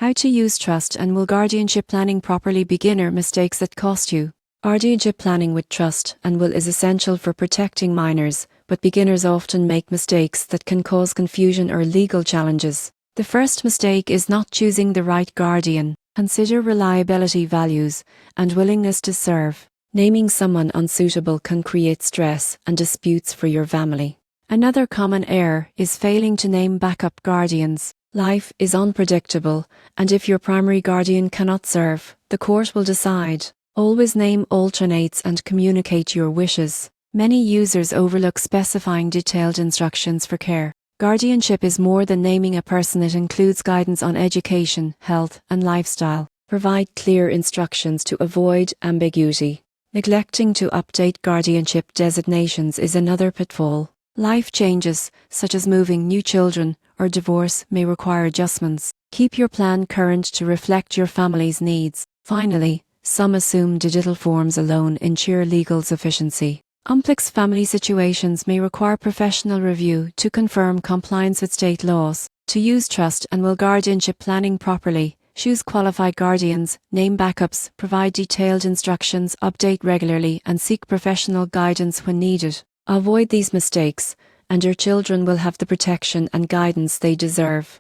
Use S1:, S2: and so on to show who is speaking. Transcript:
S1: How to use trust and will guardianship planning properly. Beginner mistakes that cost you. Guardianship planning with trust and will is essential for protecting minors, but beginners often make mistakes that can cause confusion or legal challenges. The first mistake is not choosing the right guardian. Consider reliability, values, and willingness to serve. Naming someone unsuitable can create stress and disputes for your family. Another common error is failing to name backup guardians. Life is unpredictable, and if your primary guardian cannot serve, the court will decide. Always name alternates and communicate your wishes. Many users overlook specifying detailed instructions for care. Guardianship is more than naming a person. It includes guidance on education, health, and lifestyle. Provide clear instructions to avoid ambiguity. Neglecting to update guardianship designations is another pitfall. Life changes, such as moving, new children, or divorce, may require adjustments. Keep your plan current to reflect your family's needs. Finally, some assume digital forms alone ensure legal sufficiency. Complex family situations may require professional review to confirm compliance with state laws. To use trust and will guardianship planning properly, choose qualified guardians, name backups, provide detailed instructions, update regularly, and seek professional guidance when needed. Avoid these mistakes, and your children will have the protection and guidance they deserve.